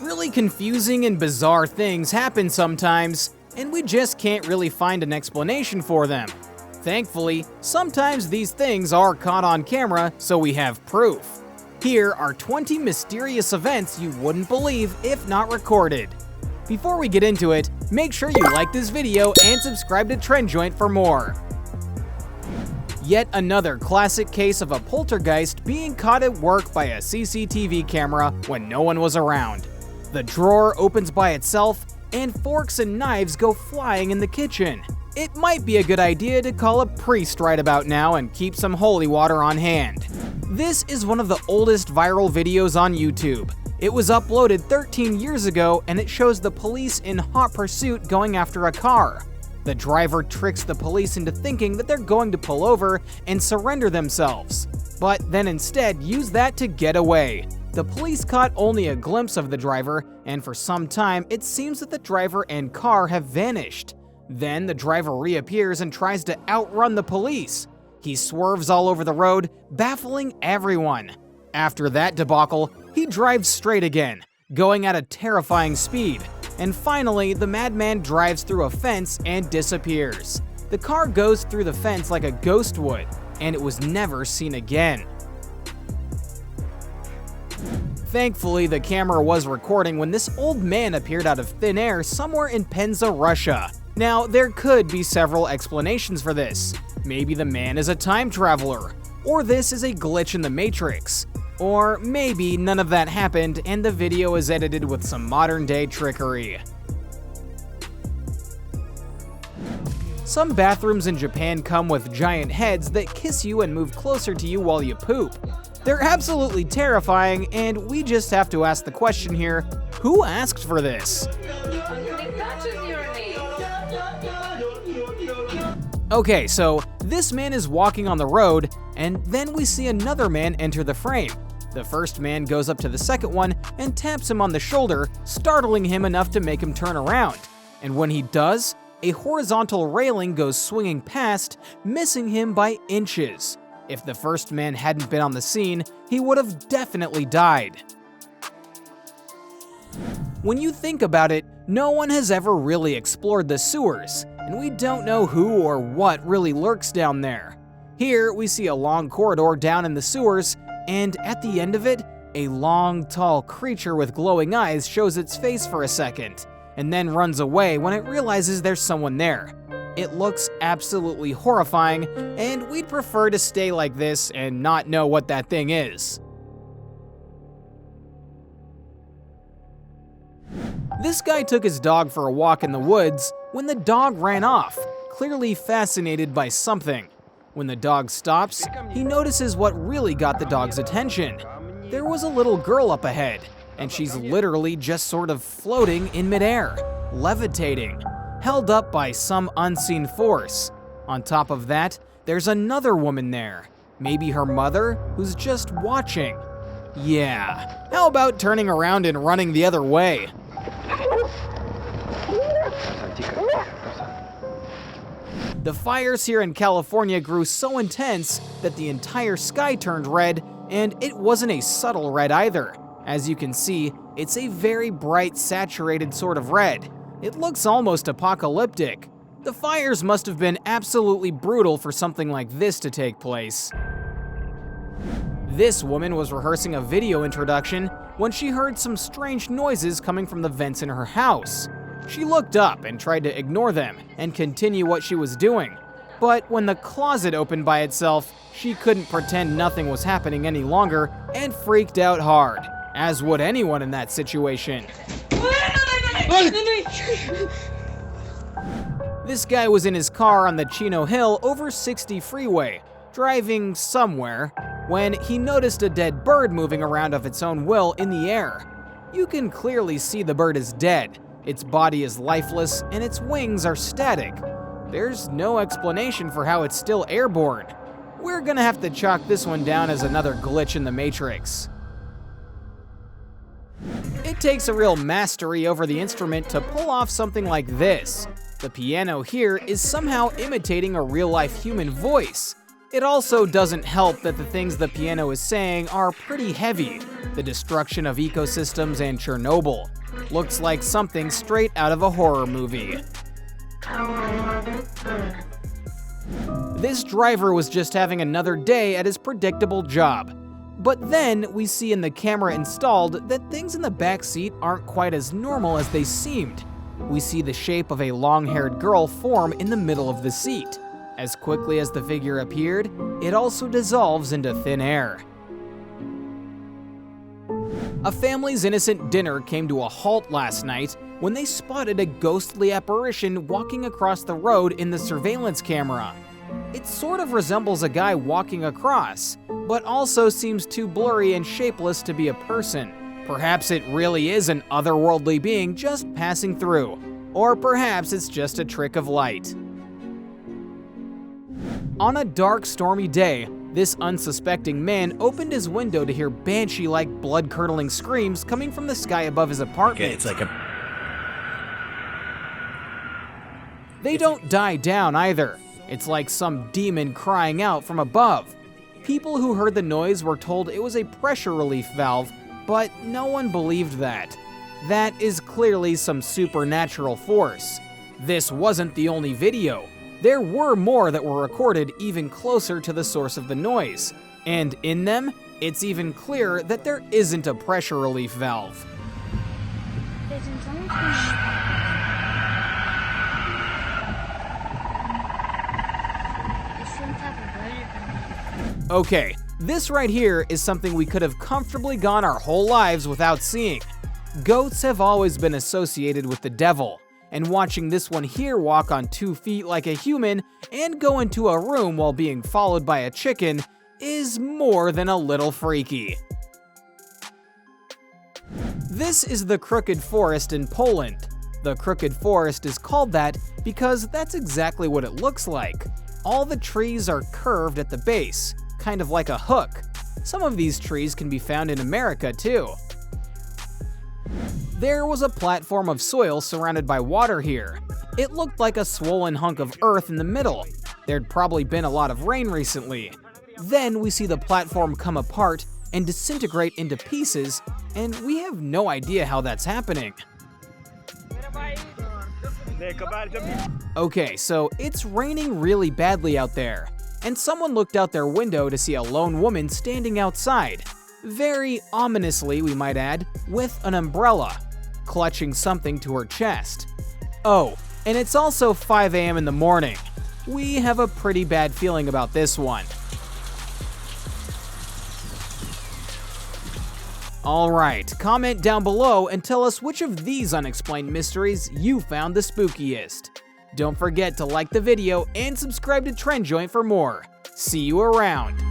Really confusing and bizarre things happen sometimes, and we just can't really find an explanation for them. Thankfully, sometimes these things are caught on camera, so we have proof. Here are 20 mysterious events you wouldn't believe if not recorded. Before we get into it, make sure you like this video and subscribe to Trend Joint for more. Yet another classic case of a poltergeist being caught at work by a CCTV camera when no one was around. The drawer opens by itself, and forks and knives go flying in the kitchen. It might be a good idea to call a priest right about now and keep some holy water on hand. This is one of the oldest viral videos on YouTube. It was uploaded 13 years ago, and it shows the police in hot pursuit going after a car. The driver tricks the police into thinking that they're going to pull over and surrender themselves, but then instead use that to get away. The police caught only a glimpse of the driver, and for some time it seems that the driver and car have vanished. Then the driver reappears and tries to outrun the police. He swerves all over the road, baffling everyone. After that debacle, he drives straight again, going at a terrifying speed. And finally, the madman drives through a fence and disappears. The car goes through the fence like a ghost would, and it was never seen again. Thankfully, the camera was recording when this old man appeared out of thin air somewhere in Penza, Russia. Now, there could be several explanations for this. Maybe the man is a time traveler, or this is a glitch in the Matrix. Or maybe none of that happened and the video is edited with some modern-day trickery. Some bathrooms in Japan come with giant heads that kiss you and move closer to you while you poop. They're absolutely terrifying, and we just have to ask the question here, who asked for this? Okay, so this man is walking on the road, and then we see another man enter the frame. The first man goes up to the second one and taps him on the shoulder, startling him enough to make him turn around. And when he does, a horizontal railing goes swinging past, missing him by inches. If the first man hadn't been on the scene, he would have definitely died. When you think about it, no one has ever really explored the sewers, and we don't know who or what really lurks down there. Here, we see a long corridor down in the sewers, and at the end of it, a long, tall creature with glowing eyes shows its face for a second, and then runs away when it realizes there's someone there. It looks absolutely horrifying, and we'd prefer to stay like this and not know what that thing is. This guy took his dog for a walk in the woods when the dog ran off, clearly fascinated by something. When the dog stops, he notices what really got the dog's attention. There was a little girl up ahead, and she's literally just sort of floating in midair, levitating, held up by some unseen force. On top of that, there's another woman there, maybe her mother, who's just watching. Yeah, how about turning around and running the other way? The fires here in California grew so intense that the entire sky turned red, and it wasn't a subtle red either. As you can see, it's a very bright, saturated sort of red. It looks almost apocalyptic. The fires must have been absolutely brutal for something like this to take place. This woman was rehearsing a video introduction when she heard some strange noises coming from the vents in her house. She looked up and tried to ignore them and continue what she was doing. But when the closet opened by itself, she couldn't pretend nothing was happening any longer and freaked out hard, as would anyone in that situation. This guy was in his car on the Chino Hill over 60 freeway, driving somewhere, when he noticed a dead bird moving around of its own will in the air. You can clearly see the bird is dead. Its body is lifeless, and its wings are static. There's no explanation for how it's still airborne. We're gonna have to chalk this one down as another glitch in the Matrix. It takes a real mastery over the instrument to pull off something like this. The piano here is somehow imitating a real-life human voice. It also doesn't help that the things the piano is saying are pretty heavy. The destruction of ecosystems and Chernobyl. Looks like something straight out of a horror movie. This driver was just having another day at his predictable job. But then we see in the camera installed that things in the back seat aren't quite as normal as they seemed. We see the shape of a long-haired girl form in the middle of the seat. As quickly as the figure appeared, it also dissolves into thin air. A family's innocent dinner came to a halt last night when they spotted a ghostly apparition walking across the road in the surveillance camera. It sort of resembles a guy walking across, but also seems too blurry and shapeless to be a person. Perhaps it really is an otherworldly being just passing through. Or perhaps it's just a trick of light. On a dark, stormy day, this unsuspecting man opened his window to hear banshee-like blood-curdling screams coming from the sky above his apartment. Okay, it's like They don't die down either. It's like some demon crying out from above. People who heard the noise were told it was a pressure relief valve, but no one believed that. That is clearly some supernatural force. This wasn't the only video. There were more that were recorded even closer to the source of the noise. And in them, it's even clearer that there isn't a pressure relief valve. Okay, this right here is something we could have comfortably gone our whole lives without seeing. Goats have always been associated with the devil, and watching this one here walk on 2 feet like a human and go into a room while being followed by a chicken is more than a little freaky. This is the Crooked Forest in Poland. The Crooked Forest is called that because that's exactly what it looks like. All the trees are curved at the base, kind of like a hook. Some of these trees can be found in America too. There was a platform of soil surrounded by water here. It looked like a swollen hunk of earth in the middle. There'd probably been a lot of rain recently. Then we see the platform come apart and disintegrate into pieces, and we have no idea how that's happening. Okay, so it's raining really badly out there, and someone looked out their window to see a lone woman standing outside. Very ominously, we might add, with an umbrella, clutching something to her chest. Oh, and it's also 5 a.m. in the morning. We have a pretty bad feeling about this one. Alright, comment down below and tell us which of these unexplained mysteries you found the spookiest. Don't forget to like the video and subscribe to TrendJoint for more. See you around.